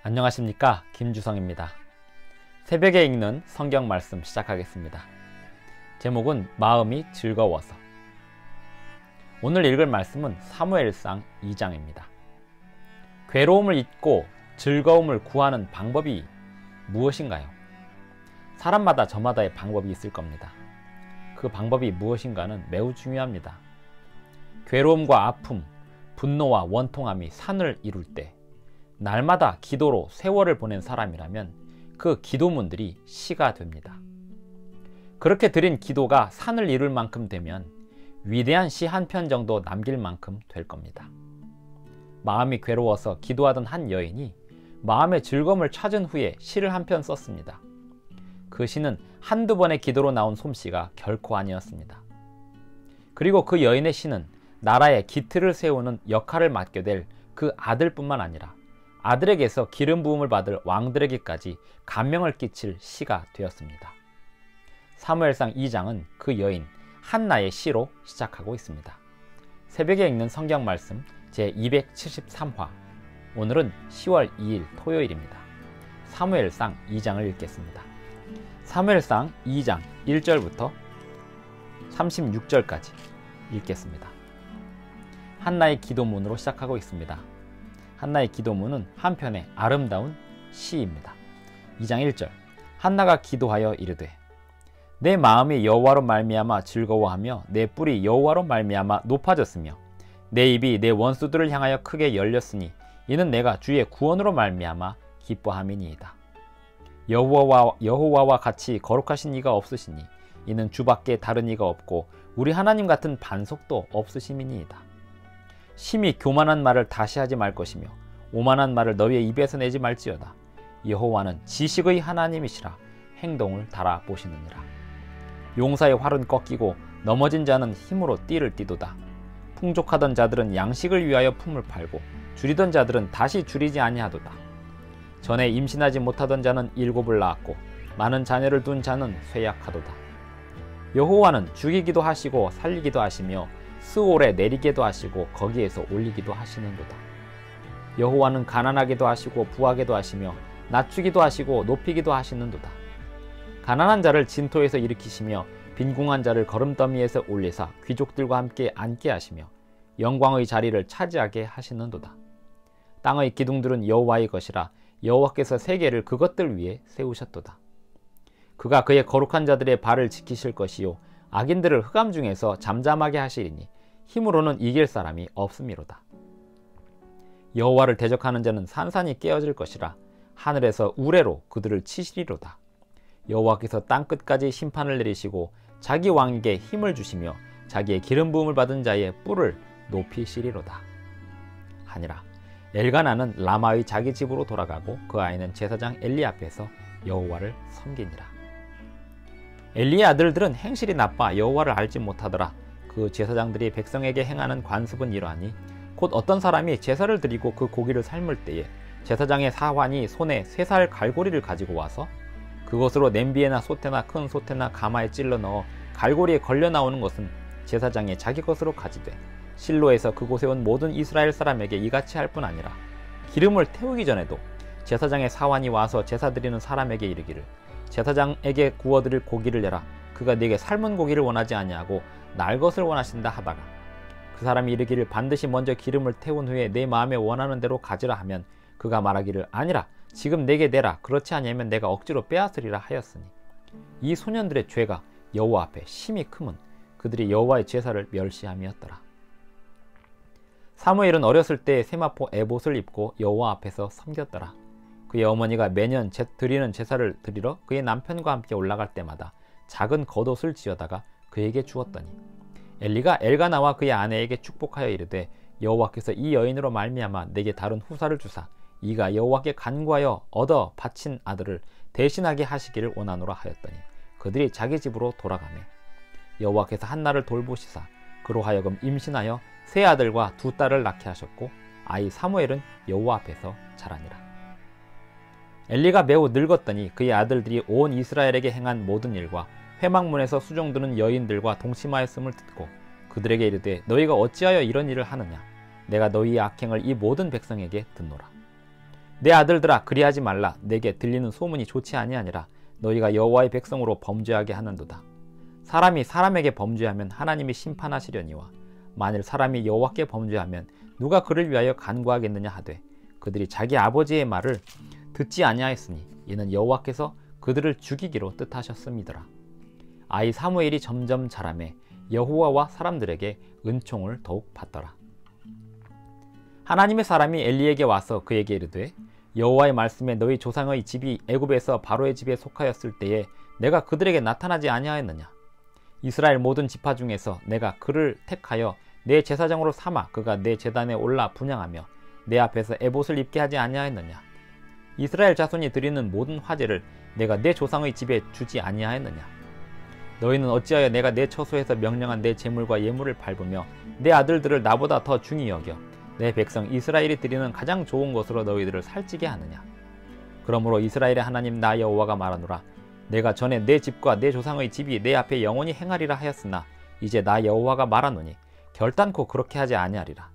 안녕하십니까, 김주성입니다. 새벽에 읽는 성경 말씀 시작하겠습니다. 제목은 마음이 즐거워서. 오늘 읽을 말씀은 사무엘상 2장입니다. 괴로움을 잊고 즐거움을 구하는 방법이 무엇인가요? 사람마다 저마다의 방법이 있을 겁니다. 그 방법이 무엇인가는 매우 중요합니다. 괴로움과 아픔, 분노와 원통함이 산을 이룰 때 날마다 기도로 세월을 보낸 사람이라면 그 기도문들이 시가 됩니다. 그렇게 드린 기도가 산을 이룰 만큼 되면 위대한 시 한 편 정도 남길 만큼 될 겁니다. 마음이 괴로워서 기도하던 한 여인이 마음의 즐거움을 찾은 후에 시를 한 편 썼습니다. 그 시는 한두 번의 기도로 나온 솜씨가 결코 아니었습니다. 그리고 그 여인의 시는 나라의 기틀을 세우는 역할을 맡게 될 그 아들뿐만 아니라 아들에게서 기름 부음을 받을 왕들에게까지 감명을 끼칠 시가 되었습니다. 사무엘상 2장은 그 여인 한나의 시로 시작하고 있습니다. 새벽에 읽는 성경 말씀 제273화. 오늘은 10월 2일 토요일입니다. 사무엘상 2장을 읽겠습니다. 사무엘상 2장 1절부터 36절까지 읽겠습니다. 한나의 기도문으로 시작하고 있습니다. 한나의 기도문은 한편의 아름다운 시입니다. 2장 1절. 한나가 기도하여 이르되 내 마음이 여호와로 말미암아 즐거워하며 내 뿔이 여호와로 말미암아 높아졌으며 내 입이 내 원수들을 향하여 크게 열렸으니 이는 내가 주의 구원으로 말미암아 기뻐함이니이다. 여호와와 같이 거룩하신 이가 없으시니 이는 주밖에 다른 이가 없고 우리 하나님 같은 반석도 없으심이니이다. 심히 교만한 말을 다시 하지 말 것이며 오만한 말을 너희의 입에서 내지 말지어다. 여호와는 지식의 하나님이시라 행동을 달아보시느니라. 용사의 활은 꺾이고 넘어진 자는 힘으로 띠를 띠도다. 풍족하던 자들은 양식을 위하여 품을 팔고 줄이던 자들은 다시 줄이지 아니하도다. 전에 임신하지 못하던 자는 7을 낳았고 많은 자녀를 둔 자는 쇠약하도다. 여호와는 죽이기도 하시고 살리기도 하시며 스올에 내리게도 하시고 거기에서 올리기도 하시는도다. 여호와는 가난하게도 하시고 부하게도 하시며 낮추기도 하시고 높이기도 하시는도다. 가난한 자를 진토에서 일으키시며 빈궁한 자를 거름더미에서 올리사 귀족들과 함께 앉게 하시며 영광의 자리를 차지하게 하시는도다. 땅의 기둥들은 여호와의 것이라 여호와께서 세계를 그것들 위에 세우셨도다. 그가 그의 거룩한 자들의 발을 지키실 것이요 악인들을 흑암 중에서 잠잠하게 하시리니 힘으로는 이길 사람이 없음이로다. 여호와를 대적하는 자는 산산이 깨어질 것이라 하늘에서 우레로 그들을 치시리로다. 여호와께서 땅끝까지 심판을 내리시고 자기 왕에게 힘을 주시며 자기의 기름 부음을 받은 자의 뿔을 높이시리로다. 하니라. 엘가나는 라마의 자기 집으로 돌아가고 그 아이는 제사장 엘리 앞에서 여호와를 섬기니라. 엘리의 아들들은 행실이 나빠 여호와를 알지 못하더라. 그 제사장들이 백성에게 행하는 관습은 이러하니 곧 어떤 사람이 제사를 드리고 그 고기를 삶을 때에 제사장의 사환이 손에 3살 갈고리를 가지고 와서 그것으로 냄비에나 솥에나 큰 솥에나 가마에 찔러 넣어 갈고리에 걸려 나오는 것은 제사장의 자기 것으로 가지되 실로에서 그곳에 온 모든 이스라엘 사람에게 이같이 할 뿐 아니라 기름을 태우기 전에도 제사장의 사환이 와서 제사 드리는 사람에게 이르기를 제사장에게 구워드릴 고기를 내라. 그가 네게 삶은 고기를 원하지 아니하고 날 것을 원하신다 하다가 그 사람이 이르기를 반드시 먼저 기름을 태운 후에 내 마음에 원하는 대로 가지라 하면 그가 말하기를 아니라 지금 내게 내라. 그렇지 아니하면 내가 억지로 빼앗으리라 하였으니 이 소년들의 죄가 여호와 앞에 심히 크면 그들이 여호와의 제사를 멸시함이었더라. 사무엘은 어렸을 때 세마포 에봇을 입고 여호와 앞에서 섬겼더라. 그의 어머니가 매년 드리는 제사를 드리러 그의 남편과 함께 올라갈 때마다 작은 겉옷을 지어다가 그에게 주었더니 엘리가 엘가나와 그의 아내에게 축복하여 이르되 여호와께서 이 여인으로 말미암아 내게 다른 후사를 주사 이가 여호와께 간구하여 얻어 바친 아들을 대신하게 하시기를 원하노라 하였더니 그들이 자기 집으로 돌아가매 여호와께서 한나를 돌보시사 그로 하여금 임신하여 3아들과 2딸을 낳게 하셨고 아이 사무엘은 여호와 앞에서 자라니라. 엘리가 매우 늙었더니 그의 아들들이 온 이스라엘에게 행한 모든 일과 회막문에서 수종드는 여인들과 동침하였음을 듣고 그들에게 이르되 너희가 어찌하여 이런 일을 하느냐? 내가 너희의 악행을 이 모든 백성에게 듣노라. 내 아들들아 그리하지 말라. 내게 들리는 소문이 좋지 아니하니라. 너희가 여호와의 백성으로 범죄하게 하는도다. 사람이 사람에게 범죄하면 하나님이 심판하시려니와 만일 사람이 여호와께 범죄하면 누가 그를 위하여 간구하겠느냐 하되 그들이 자기 아버지의 말을 듣지 아니하였으니 이는 여호와께서 그들을 죽이기로 뜻하셨음이더라. 아이 사무엘이 점점 자라매 여호와와 사람들에게 은총을 더욱 받더라. 하나님의 사람이 엘리에게 와서 그에게 이르되 여호와의 말씀에 너희 조상의 집이 애굽에서 바로의 집에 속하였을 때에 내가 그들에게 나타나지 아니하였느냐. 이스라엘 모든 지파 중에서 내가 그를 택하여 내 제사장으로 삼아 그가 내 제단에 올라 분향하며 내 앞에서 에봇을 입게 하지 아니하였느냐. 이스라엘 자손이 드리는 모든 화제를 내가 내 조상의 집에 주지 아니하였느냐. 너희는 어찌하여 내가 내 처소에서 명령한 내 제물과 예물을 밟으며 내 아들들을 나보다 더 중히 여겨 내 백성 이스라엘이 드리는 가장 좋은 것으로 너희들을 살찌게 하느냐. 그러므로 이스라엘의 하나님 나 여호와가 말하노라. 내가 전에 내 집과 내 조상의 집이 내 앞에 영원히 행하리라 하였으나 이제 나 여호와가 말하노니 결단코 그렇게 하지 아니하리라.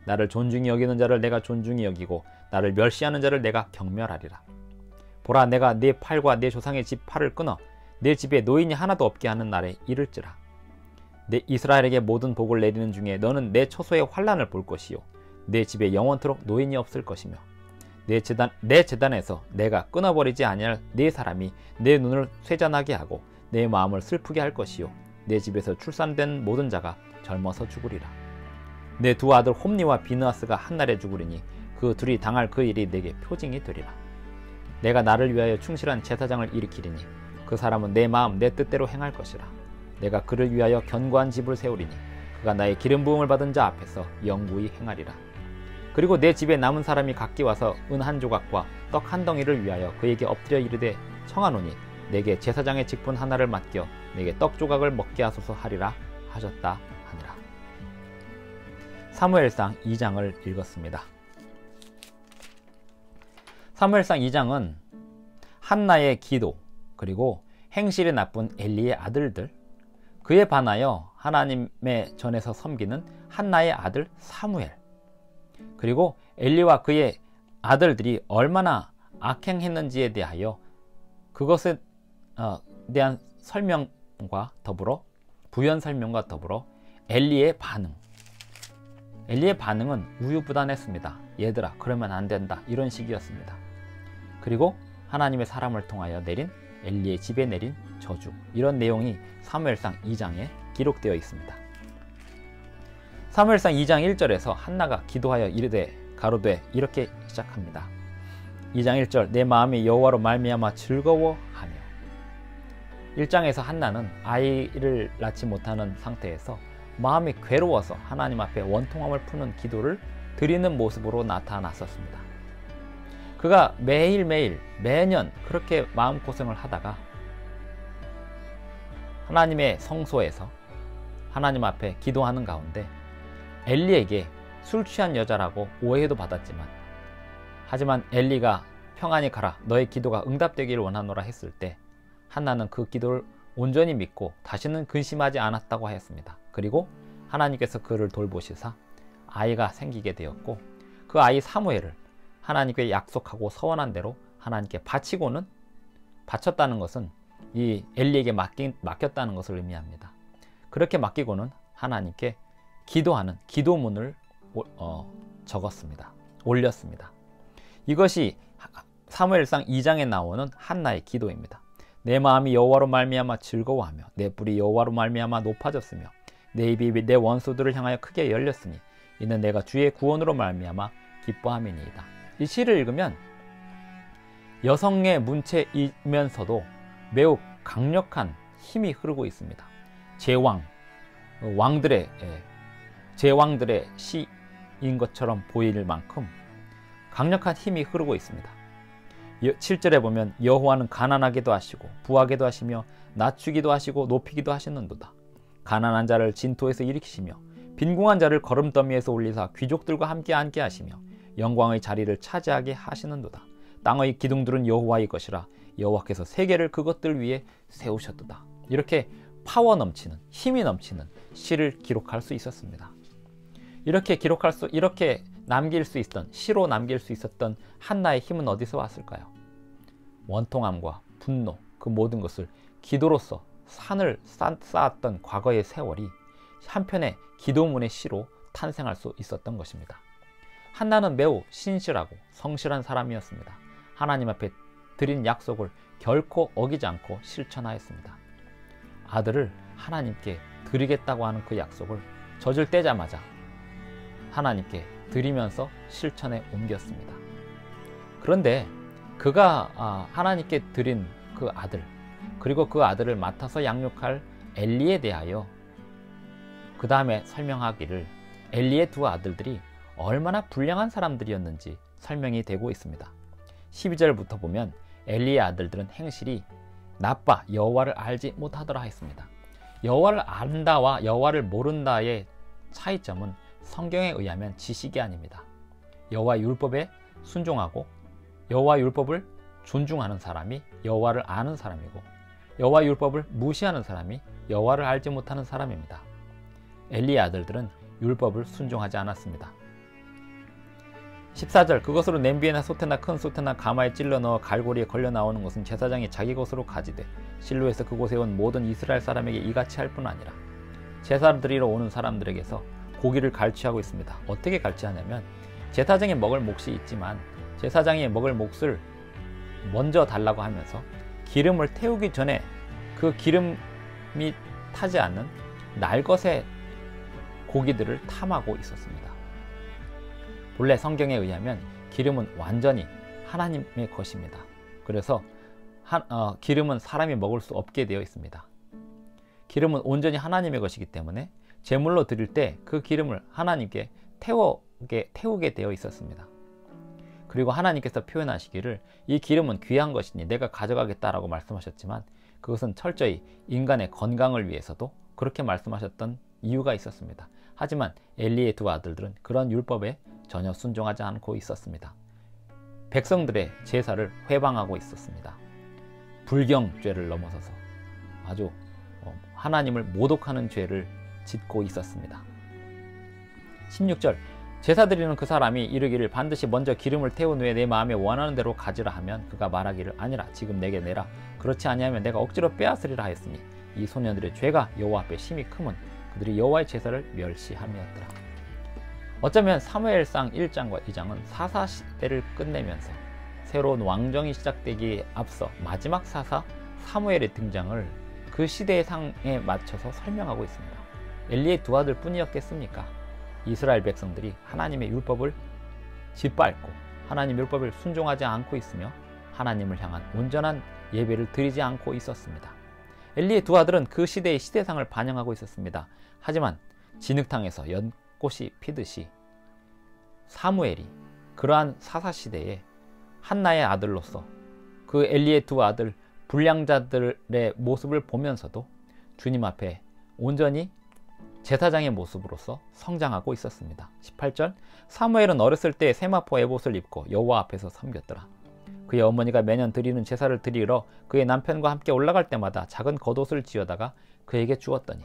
나를 존중히 여기는 자를 내가 존중히 여기고 나를 멸시하는 자를 내가 경멸하리라. 보라, 내가 네 팔과 내 조상의 집 팔을 끊어 내 집에 노인이 하나도 없게 하는 날에 이를지라. 내 이스라엘에게 모든 복을 내리는 중에 너는 내 처소의 환난을 볼 것이요 내 집에 영원토록 노인이 없을 것이며 내 제단에서 내가 끊어버리지 아니할 네 사람이 내 눈을 쇠잔하게 하고 내 마음을 슬프게 할 것이요 내 집에서 출산된 모든 자가 젊어서 죽으리라. 내 두 아들 홈니와 비느하스가 한날에 죽으리니 그 둘이 당할 그 일이 내게 표징이 되리라. 내가 나를 위하여 충실한 제사장을 일으키리니 그 사람은 내 마음 내 뜻대로 행할 것이라. 내가 그를 위하여 견고한 집을 세우리니 그가 나의 기름 부음을 받은 자 앞에서 영구히 행하리라. 그리고 내 집에 남은 사람이 각기 와서 은 한 조각과 떡 한 덩이를 위하여 그에게 엎드려 이르되 청하노니 내게 제사장의 직분 하나를 맡겨 내게 떡 조각을 먹게 하소서 하리라 하셨다 하니라. 사무엘상 2장을 읽었습니다. 사무엘상 2장은 한나의 기도 그리고 행실이 나쁜 엘리의 아들들, 그에 반하여 하나님의 전에서 섬기는 한나의 아들 사무엘, 그리고 엘리와 그의 아들들이 얼마나 악행했는지에 대하여 그것에 대한 설명과 더불어 부연 설명과 더불어 엘리의 반응. 엘리의 반응은 우유부단했습니다. 얘들아 그러면 안 된다 이런 식이었습니다. 그리고 하나님의 사람을 통하여 내린 엘리의 집에 내린 저주, 이런 내용이 사무엘상 2장에 기록되어 있습니다. 사무엘상 2장 1절에서 한나가 기도하여 이르되 가로되 이렇게 시작합니다. 2장 1절 내 마음이 여호와로 말미암아 즐거워하며. 1장에서 한나는 아이를 낳지 못하는 상태에서 마음이 괴로워서 하나님 앞에 원통함을 푸는 기도를 드리는 모습으로 나타났었습니다. 그가 매일매일 매년 그렇게 마음고생을 하다가 하나님의 성소에서 하나님 앞에 기도하는 가운데 엘리에게 술 취한 여자라고 오해도 받았지만, 하지만 엘리가 평안히 가라 너의 기도가 응답되기를 원하노라 했을 때 한나는 그 기도를 온전히 믿고 다시는 근심하지 않았다고 하였습니다. 그리고 하나님께서 그를 돌보시사 아이가 생기게 되었고, 그 아이 사무엘을 하나님께 약속하고 서원한 대로 하나님께 바쳤다는 것은 이 엘리에게 맡겼다는 것을 의미합니다. 그렇게 맡기고는 하나님께 기도하는 기도문을 올렸습니다. 이것이 사무엘상 2장에 나오는 한나의 기도입니다. 내 마음이 여호와로 말미암아 즐거워하며 내 뿔이 여호와로 말미암아 높아졌으며 내 입이 내 원수들을 향하여 크게 열렸으니 이는 내가 주의 구원으로 말미암아 기뻐함이니이다. 이 시를 읽으면 여성의 문체이면서도 매우 강력한 힘이 흐르고 있습니다. 제왕들의 시인 것처럼 보일 만큼 강력한 힘이 흐르고 있습니다. 7절에 보면 여호와는 가난하게도 하시고 부하게도 하시며 낮추기도 하시고 높이기도 하시는도다. 가난한 자를 진토에서 일으키시며 빈궁한 자를 거름더미에서 올리사 귀족들과 함께 앉게 하시며 영광의 자리를 차지하게 하시는도다. 땅의 기둥들은 여호와의 것이라 여호와께서 세계를 그것들 위에 세우셨도다. 이렇게 파워 넘치는, 힘이 넘치는 시를 기록할 수 있었습니다. 이렇게 남길 수 있었던, 시로 남길 수 있었던 한나의 힘은 어디서 왔을까요? 원통함과 분노, 그 모든 것을 기도로서 산을 쌓았던 과거의 세월이 한편의 기도문의 시로 탄생할 수 있었던 것입니다. 한나는 매우 신실하고 성실한 사람이었습니다. 하나님 앞에 드린 약속을 결코 어기지 않고 실천하였습니다. 아들을 하나님께 드리겠다고 하는 그 약속을 젖을 떼자마자 하나님께 드리면서 실천에 옮겼습니다. 그런데 그가 하나님께 드린 그 아들, 그리고 그 아들을 맡아서 양육할 엘리에 대하여 그 다음에 설명하기를 엘리의 두 아들들이 얼마나 불량한 사람들이었는지 설명이 되고 있습니다. 12절부터 보면 엘리의 아들들은 행실이 나빠 여호와를 알지 못하더라 했습니다. 여호와를 안다와 여호와를 모른다의 차이점은 성경에 의하면 지식이 아닙니다. 여호와 율법에 순종하고 여호와 율법을 존중하는 사람이 여호와를 아는 사람이고, 여호와 율법을 무시하는 사람이 여호와를 알지 못하는 사람입니다. 엘리의 아들들은 율법을 순종하지 않았습니다. 14절 그것으로 냄비에나 솥에나 큰 솥에나 가마에 찔러 넣어 갈고리에 걸려 나오는 것은 제사장이 자기 것으로 가지되 실로에서 그곳에 온 모든 이스라엘 사람에게 이같이 할 뿐 아니라 제사를 드리러 오는 사람들에게서 고기를 갈취하고 있습니다. 어떻게 갈취하냐면 제사장이 먹을 몫이 있지만 제사장이 먹을 몫을 먼저 달라고 하면서 기름을 태우기 전에 그 기름이 타지 않는 날것의 고기들을 탐하고 있었습니다. 본래 성경에 의하면 기름은 완전히 하나님의 것입니다. 그래서 기름은 사람이 먹을 수 없게 되어 있습니다. 기름은 온전히 하나님의 것이기 때문에 제물로 드릴 때 그 기름을 하나님께 태우게 되어 있었습니다. 그리고 하나님께서 표현하시기를 이 기름은 귀한 것이니 내가 가져가겠다라고 말씀하셨지만 그것은 철저히 인간의 건강을 위해서도 그렇게 말씀하셨던 이유가 있었습니다. 하지만 엘리의 두 아들들은 그런 율법에 전혀 순종하지 않고 있었습니다. 백성들의 제사를 회방하고 있었습니다. 불경죄를 넘어서서 아주 하나님을 모독하는 죄를 짓고 있었습니다. 16절 제사 드리는 그 사람이 이르기를 반드시 먼저 기름을 태운 후에 내 마음에 원하는 대로 가지라 하면 그가 말하기를 아니라 지금 내게 내라 그렇지 아니하면 내가 억지로 빼앗으리라 하였으니 이 소년들의 죄가 여호와 앞에 심히 크면 그들이 여호와의 제사를 멸시함이었더라. 어쩌면 사무엘상 1장과 2장은 사사 시대를 끝내면서 새로운 왕정이 시작되기에 앞서 마지막 사사 사무엘의 등장을 그 시대의 상에 맞춰서 설명하고 있습니다. 엘리의 두 아들 뿐이었겠습니까? 이스라엘 백성들이 하나님의 율법을 짓밟고 하나님의 율법을 순종하지 않고 있으며 하나님을 향한 온전한 예배를 드리지 않고 있었습니다. 엘리의 두 아들은 그 시대의 시대상을 반영하고 있었습니다. 하지만 진흙탕에서 연꽃이 피듯이 사무엘이 그러한 사사시대에 한나의 아들로서 그 엘리의 두 아들 불량자들의 모습을 보면서도 주님 앞에 온전히 제사장의 모습으로서 성장하고 있었습니다. 18절 사무엘은 어렸을 때 세마포 에봇을 입고 여호와 앞에서 섬겼더라. 그의 어머니가 매년 드리는 제사를 드리러 그의 남편과 함께 올라갈 때마다 작은 겉옷을 지어다가 그에게 주었더니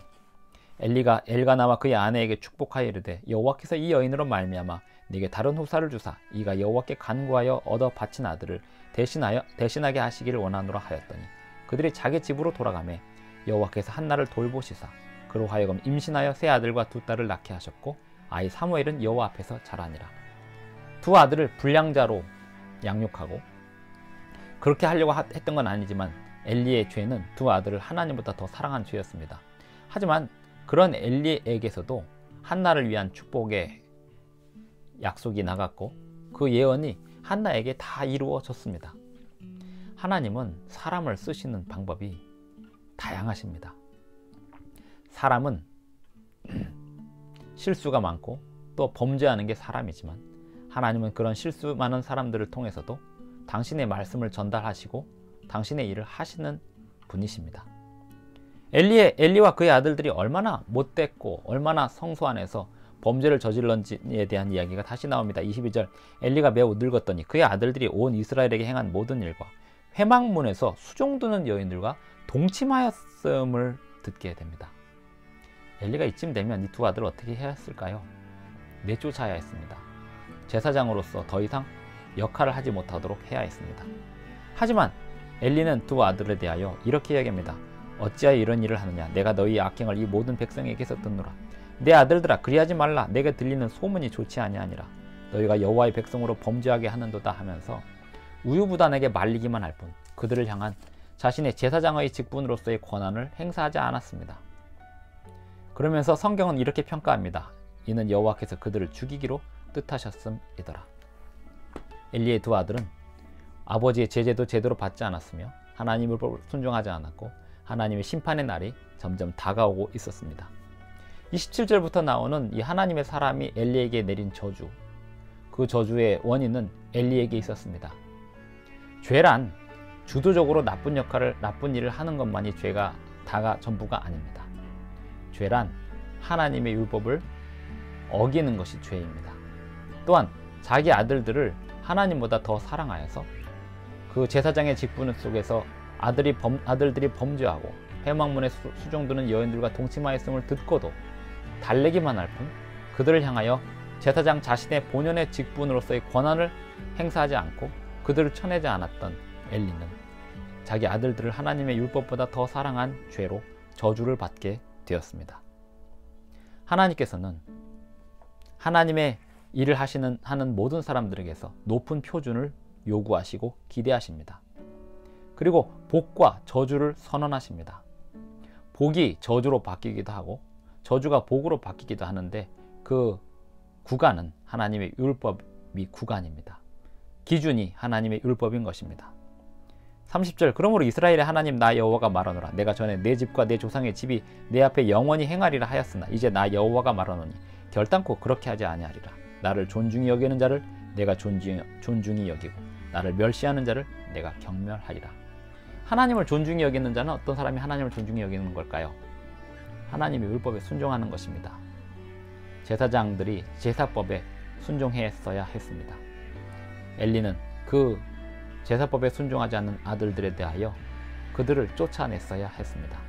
엘리가 엘가나와 그의 아내에게 축복하여 이르되 여호와께서 이 여인으로 말미암아 네게 다른 후사를 주사 이가 여호와께 간구하여 얻어 바친 아들을 대신하게 하시기를 원하노라 하였더니 그들이 자기 집으로 돌아가매 여호와께서 한나를 돌보시사 그로 하여금 임신하여 세 아들과 두 딸을 낳게 하셨고 아이 사무엘은 여호와 앞에서 자라니라. 두 아들을 불량자로 양육하고 그렇게 하려고 했던 건 아니지만 엘리의 죄는 두 아들을 하나님보다 더 사랑한 죄였습니다. 하지만 그런 엘리에게서도 한나를 위한 축복의 약속이 나갔고 그 예언이 한나에게 다 이루어졌습니다. 하나님은 사람을 쓰시는 방법이 다양하십니다. 사람은 실수가 많고 또 범죄하는 게 사람이지만 하나님은 그런 실수 많은 사람들을 통해서도 당신의 말씀을 전달하시고 당신의 일을 하시는 분이십니다. 엘리와 그의 아들들이 얼마나 못됐고 얼마나 성소 안에서 범죄를 저질렀는지에 대한 이야기가 다시 나옵니다. 22절 엘리가 매우 늙었더니 그의 아들들이 온 이스라엘에게 행한 모든 일과 회막문에서 수종드는 여인들과 동침하였음을 듣게 됩니다. 엘리가 이쯤 되면 이 두 아들을 어떻게 해야 했을까요? 내쫓아야 했습니다. 제사장으로서 더 이상 역할을 하지 못하도록 해야 했습니다. 하지만 엘리는 두 아들에 대하여 이렇게 이야기합니다. 어찌하여 이런 일을 하느냐? 내가 너희 악행을 이 모든 백성에게서 듣노라. 내 아들들아, 그리하지 말라. 내게 들리는 소문이 좋지 아니하니라. 너희가 여호와의 백성으로 범죄하게 하는도다 하면서 우유부단하게 말리기만 할 뿐 그들을 향한 자신의 제사장의 직분으로서의 권한을 행사하지 않았습니다. 그러면서 성경은 이렇게 평가합니다. 이는 여호와께서 그들을 죽이기로 뜻하셨음이더라. 엘리의 두 아들은 아버지의 제재도 제대로 받지 않았으며 하나님을 순종하지 않았고 하나님의 심판의 날이 점점 다가오고 있었습니다. 27절부터 나오는 이 하나님의 사람이 엘리에게 내린 저주, 그 저주의 원인은 엘리에게 있었습니다. 죄란 주도적으로 나쁜 일을 하는 것만이 죄가 다가 전부가 아닙니다. 죄란 하나님의 율법을 어기는 것이 죄입니다. 또한 자기 아들들을 하나님보다 더 사랑하여서 그 제사장의 직분 속에서 아들들이 범죄하고 회막문에 수종드는 여인들과 동침하였음을 듣고도 달래기만 할 뿐 그들을 향하여 제사장 자신의 본연의 직분으로서의 권한을 행사하지 않고 그들을 쳐내지 않았던 엘리는 자기 아들들을 하나님의 율법보다 더 사랑한 죄로 저주를 받게 되었습니다. 하나님께서는 하나님의 일을 하는 모든 사람들에게서 높은 표준을 요구하시고 기대하십니다. 그리고 복과 저주를 선언하십니다. 복이 저주로 바뀌기도 하고 저주가 복으로 바뀌기도 하는데 그 구간은 하나님의 율법이 구간입니다. 기준이 하나님의 율법인 것입니다. 30절 그러므로 이스라엘의 하나님 나 여호와가 말하노라. 내가 전에 내 집과 내 조상의 집이 내 앞에 영원히 행하리라 하였으나 이제 나 여호와가 말하노니 결단코 그렇게 하지 아니하리라. 나를 존중히 여기는 자를 내가 존중히 여기고 나를 멸시하는 자를 내가 경멸하리라. 하나님을 존중히 여기는 자는 어떤 사람이 하나님을 존중히 여기는 걸까요? 하나님의 율법에 순종하는 것입니다. 제사장들이 제사법에 순종했어야 했습니다. 엘리는 그 제사법에 순종하지 않는 아들들에 대하여 그들을 쫓아냈어야 했습니다.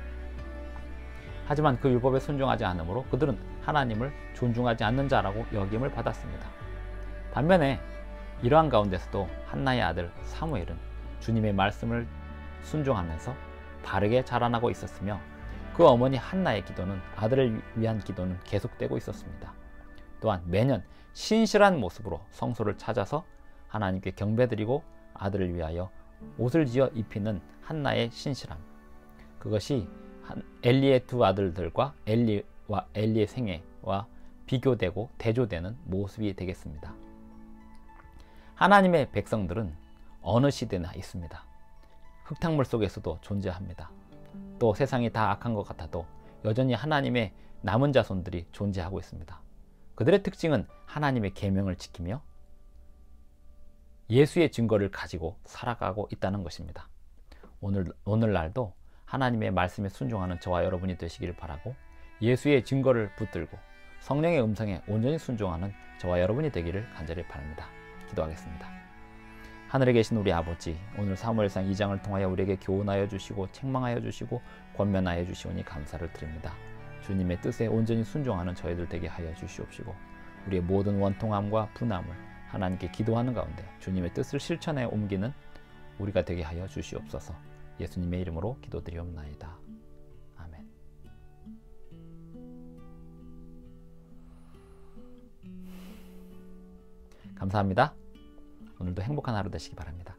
하지만 그 율법에 순종하지 않으므로 그들은 하나님을 존중하지 않는 자라고 여김을 받았습니다. 반면에 이러한 가운데서도 한나의 아들 사무엘은 주님의 말씀을 순종하면서 바르게 자라나고 있었으며 그 어머니 한나의 기도는 아들을 위한 기도는 계속되고 있었습니다. 또한 매년 신실한 모습으로 성소를 찾아서 하나님께 경배드리고 아들을 위하여 옷을 지어 입히는 한나의 신실함, 그것이 엘리의 두 아들들과 엘리의 생애와 비교되고 대조되는 모습이 되겠습니다. 하나님의 백성들은 어느 시대나 있습니다. 흙탕물 속에서도 존재합니다. 또 세상이 다 악한 것 같아도 여전히 하나님의 남은 자손들이 존재하고 있습니다. 그들의 특징은 하나님의 계명을 지키며 예수의 증거를 가지고 살아가고 있다는 것입니다. 오늘날도 하나님의 말씀에 순종하는 저와 여러분이 되시기를 바라고 예수의 증거를 붙들고 성령의 음성에 온전히 순종하는 저와 여러분이 되기를 간절히 바랍니다. 기도하겠습니다. 하늘에 계신 우리 아버지, 오늘 사무엘상 2장을 통하여 우리에게 교훈하여 주시고 책망하여 주시고 권면하여 주시오니 감사를 드립니다. 주님의 뜻에 온전히 순종하는 저희들 되게 하여 주시옵시고 우리의 모든 원통함과 분함을 하나님께 기도하는 가운데 주님의 뜻을 실천해 옮기는 우리가 되게 하여 주시옵소서. 예수님의 이름으로 기도드리옵나이다. 아멘. 감사합니다. 오늘도 행복한 하루 되시기 바랍니다.